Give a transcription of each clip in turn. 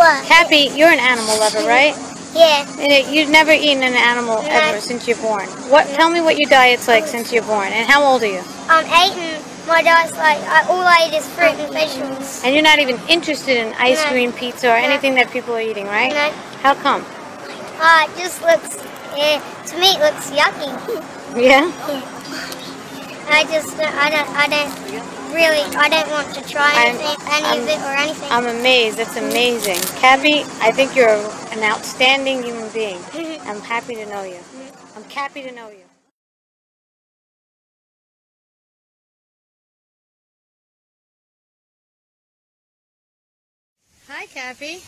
What? Cappy, you're an animal lover, right? Yeah. And you've never eaten an animal ever since you're born. Tell me what your diet's like since you're born, and how old are you? I'm 8 and my diet's like, all I eat is fruit and vegetables. And you're not even interested in ice cream, pizza, or anything that people are eating, right? No. How come? It just looks, to me it looks yucky. Yeah? I don't want to try any of it or anything. I'm amazed. That's amazing. Cappy, I think you're an outstanding human being. I'm happy to know you. I'm happy to know you. Hi, Cappy.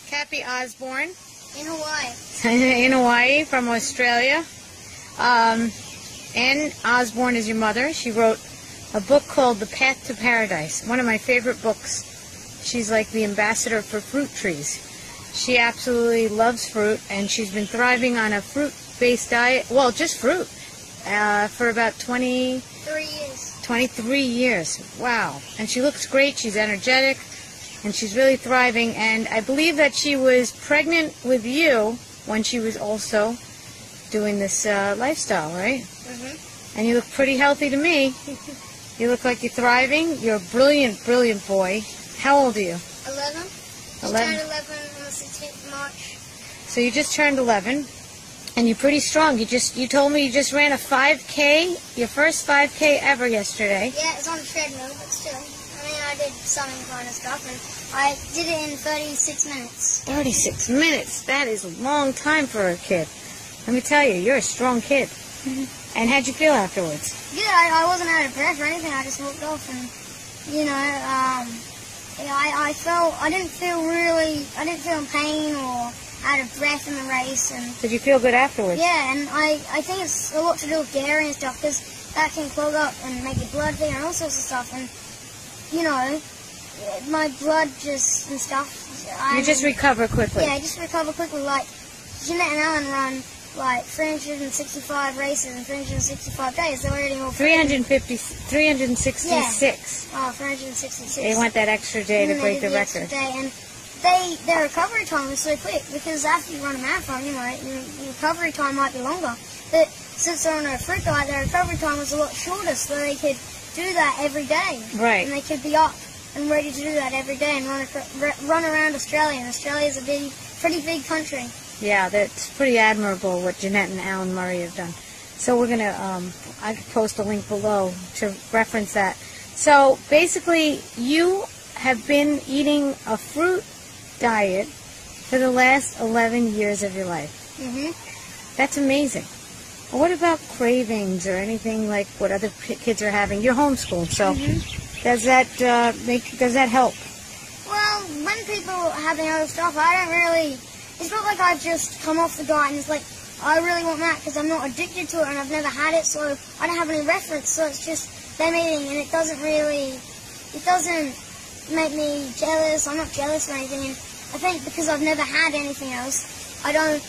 Cappy Osborne. In Hawaii. In Hawaii, from Australia. Ann Osborne is your mother. She wrote a book called The Path to Paradise, one of my favorite books. She's like the ambassador for fruit trees. She absolutely loves fruit, and she's been thriving on a fruit-based diet, well, just fruit, for about 23 years. Wow. And she looks great. She's energetic, and she's really thriving. And I believe that she was pregnant with you when she was also doing this lifestyle, right? Mm-hmm. And you look pretty healthy to me. You look like you're thriving. You're a brilliant, brilliant boy. How old are you? 11. 11. Turned 11 on the 16th of March. So you just turned 11, and you're pretty strong. You told me you just ran a 5K, your first 5K ever yesterday. Yeah, it's on the treadmill, but still. I mean, I did some kind of stuff, and I did it in 36 minutes. 36 minutes. That is a long time for a kid. Let me tell you, you're a strong kid. And how'd you feel afterwards? Good. I wasn't out of breath or anything. I just walked off, and I didn't feel in pain or out of breath in the race. And did you feel good afterwards? Yeah, and I think it's a lot to do with dairy and stuff, because that can clog up and make your blood thick and all sorts of stuff. And my blood and stuff. You just recover quickly. Yeah, I just recover quickly. Like Jeanette and Alan run like 365 races in 365 days. They're already all 366. Yeah. Oh, 366. They want that extra day to break the record. And their recovery time was so quick, because after you run a marathon, your recovery time might be longer. But since they're on a fruit diet, their recovery time was a lot shorter, so they could do that every day. Right. And they could be up and ready to do that every day and run around Australia. And Australia's a pretty big country. Yeah, that's pretty admirable what Jeanette and Alan Murray have done. So we're going to, I could post a link below to reference that. So basically, you have been eating a fruit diet for the last 11 years of your life. Mm-hmm. That's amazing. Well, what about cravings or anything like what other kids are having? You're homeschooled, so does that help? Well, when people are having other stuff, it's not like I've just come off the diet and it's like, I really want that because I'm not addicted to it and I've never had it, so I don't have any reference, so it's just them eating, and it doesn't make me jealous. I'm not jealous or anything, and I think because I've never had anything else, I don't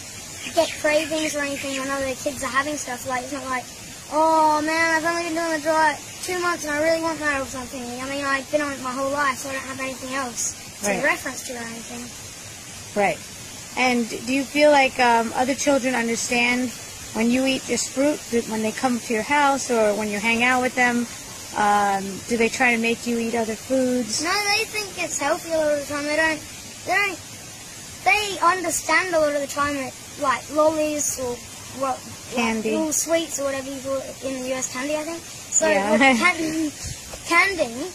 get cravings or anything when other kids are having stuff. Like, it's not like, oh man, I've only been doing the diet 2 months and I really want that or something. I mean, I've been on it my whole life, so I don't have anything else to reference to or anything. Right. And do you feel like other children understand when you eat just fruit, when they come to your house or when you hang out with them, do they try to make you eat other foods? No, they think it's healthy a lot of the time. They understand a lot of the time that, like, lollies or candy, little sweets or whatever you call it in the US, candy, I think. So candy,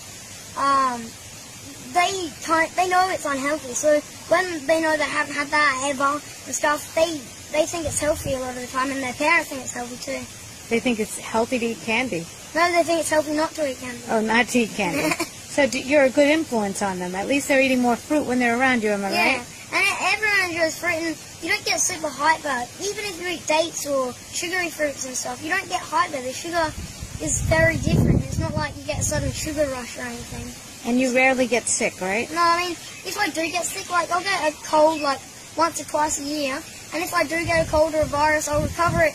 they know it's unhealthy. So when they know they haven't had that ever and stuff, they think it's healthy a lot of the time, and their parents think it's healthy too. They think it's healthy to eat candy? No, they think it's healthy not to eat candy. Oh, not to eat candy. So you're a good influence on them. At least they're eating more fruit when they're around you, am I right? Yeah, and everyone enjoys fruit, and you don't get super hyper. Even if you eat dates or sugary fruits and stuff, you don't get hyper. The sugar is very different. It's not like you get a sudden sugar rush or anything. And you rarely get sick, right? No, I mean, if I do get sick, like, I'll get a cold, like, once or twice a year. And if I do get a cold or a virus, I'll recover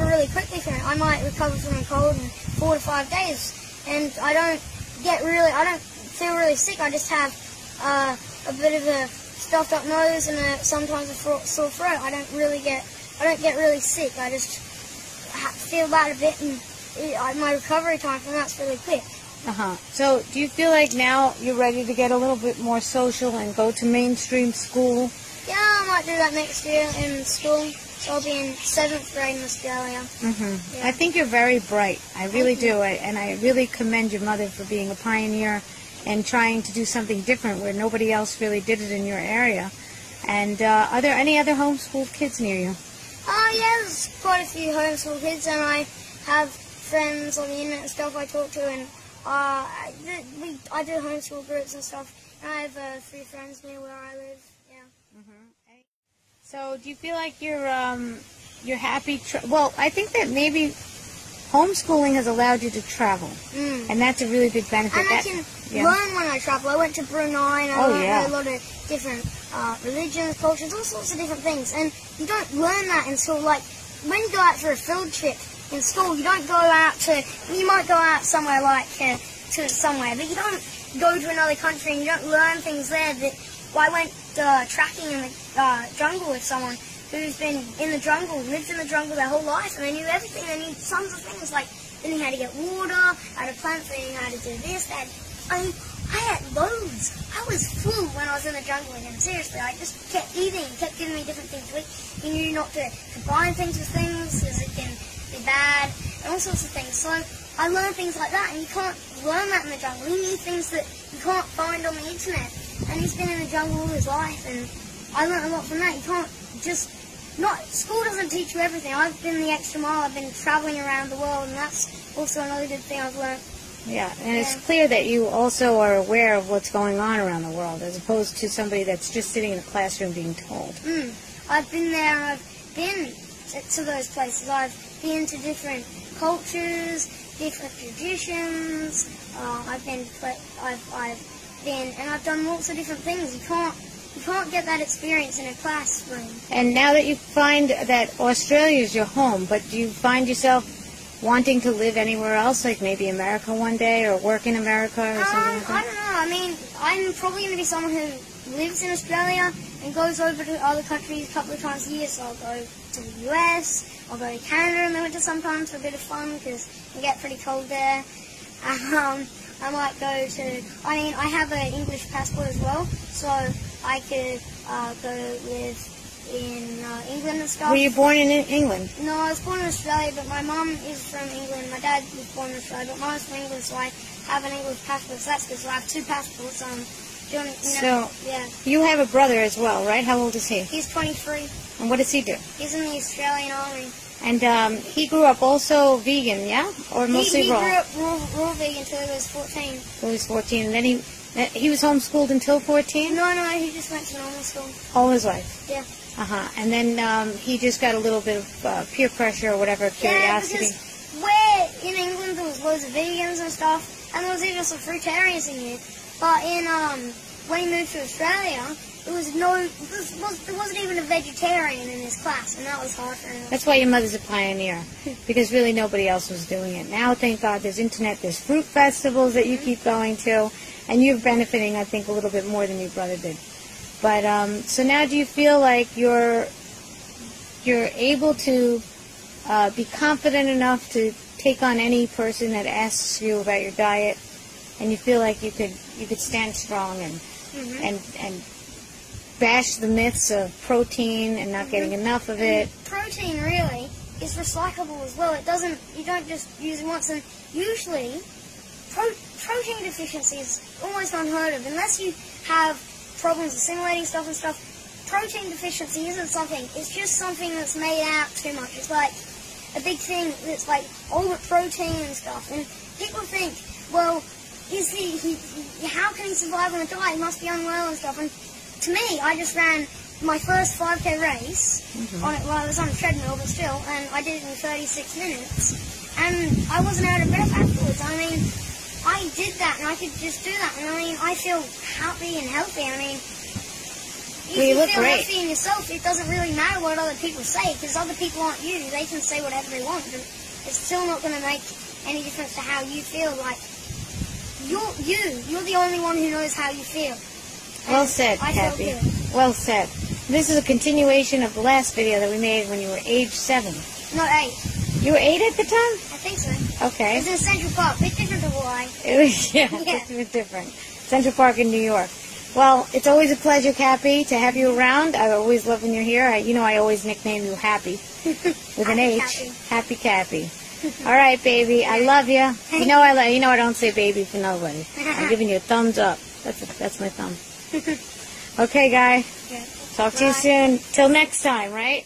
really quickly from it. I might recover from a cold in 4 to 5 days. And I don't feel really sick. I just have a bit of a stuffed up nose and sometimes a sore throat, I don't get really sick. I just feel bad a bit, and my recovery time from that's really quick. So do you feel like now you're ready to get a little bit more social and go to mainstream school? Yeah, I might do that next year in school. So I'll be in 7th grade in Australia. Yeah. I think you're very bright. I really do. And I really commend your mother for being a pioneer and trying to do something different where nobody else really did it in your area. And are there any other homeschooled kids near you? Yeah, there's quite a few homeschool kids, and I have friends on the internet and stuff I talk to, and I do homeschool groups and stuff. And I have 3 friends near where I live. Yeah. So, do you feel like you're happy? Well, I think that maybe homeschooling has allowed you to travel, and that's a really big benefit. And I can learn when I travel. I went to Brunei, and I learned a lot of different religions, cultures, all sorts of different things. And you don't learn that until, like, when you go out for a field trip in school, you don't go out to, you might go out somewhere like to somewhere, but you don't go to another country and you don't learn things there. I went tracking in the jungle with someone who's been in the jungle, lived in the jungle their whole life, and they knew everything. They knew tons of things, like they knew how to get water, how to plant, they knew how to do this, that. I had loads. I was full when I was in the jungle with him. Seriously, I just kept eating, kept giving me different things to eat. He knew not to combine things with things, because it can be bad, and all sorts of things. So I learned things like that, and you can't learn that in the jungle. He knew things that you can't find on the internet. And he's been in the jungle all his life, and I learned a lot from that. You can't just, school doesn't teach you everything. I've been the extra mile, I've been traveling around the world, and that's also another good thing I've learned. Yeah, and it's clear that you also are aware of what's going on around the world, as opposed to somebody that's just sitting in a classroom being told. I've been there, and I've been to those places. I've been to different cultures, different traditions. I've been, and I've done lots of different things. You can't get that experience in a classroom. And now that you find that Australia is your home, but do you find yourself wanting to live anywhere else, like maybe America one day, or work in America or something like that? I don't know. I mean, I'm probably going to be someone who lives in Australia and goes over to other countries a couple of times a year. So I'll go to the US, I'll go to Canada in the winter sometimes for a bit of fun, because it get pretty cold there. I might go to, I have an English passport as well, so I could go live in England and stuff. Were you born in England? No, I was born in Australia, but my mum is from England. My dad was born in Australia, but mum is from England, so I have an English passport, so that's good. So I have 2 passports. You have a brother as well, right? How old is he? He's 23. And what does he do? He's in the Australian Army. And he grew up also vegan, yeah? Or mostly raw? He grew up raw vegan until he was 14. Until he was 14. And then he was homeschooled until 14? No, he just went to normal school. All his life? Yeah. And then he just got a little bit of peer pressure or whatever, curiosity. Yeah, because where in England there was loads of vegans and stuff, and there was even some fruitarians in here. But when he moved to Australia, there wasn't even a vegetarian in his class, and that was hard for him. That's why your mother's a pioneer, because really nobody else was doing it. Now, thank God, there's internet, there's fruit festivals that you keep going to, and you're benefiting, I think, a little bit more than your brother did. But so now, do you feel like you're able to be confident enough to take on any person that asks you about your diet, and you feel like you could stand strong and bash the myths of protein and not getting enough of it? Protein really is recyclable as well. You don't just use it once, and usually protein deficiency is almost unheard of unless you have problems assimilating stuff and stuff. Protein deficiency isn't something, it's just something that's made out too much. It's like a big thing that's like all the protein and stuff, and people think, well, how can he survive on a diet? He must be unwell and stuff. And to me, I just ran my first 5K race on it while I was on a treadmill, but still, and I did it in 36 minutes, and I wasn't out of breath afterwards. I mean, I did that, and I could just do that, and I mean, I feel happy and healthy. I mean, if you feel healthy in yourself, it doesn't really matter what other people say, because other people aren't you. They can say whatever they want, but it's still not going to make any difference to how you feel. Like, you're the only one who knows how you feel. Well said, I felt Cappy. good. Well said. This is a continuation of the last video that we made when you were age 7. No, 8. You were 8 at the time? I think so. Okay. It was in Central Park. Bit different to Hawaii. It was, yeah, it's a bit different. Central Park in New York. Well, it's always a pleasure, Cappy, to have you around. I always love when you're here. I always nickname you Happy with an H. Cappy. Happy Cappy. All right, baby. I love you. You know I don't say baby for nobody. I'm giving you a thumbs up. That's my thumb. Okay, guy. Yeah. Talk to you soon. Till next time, right?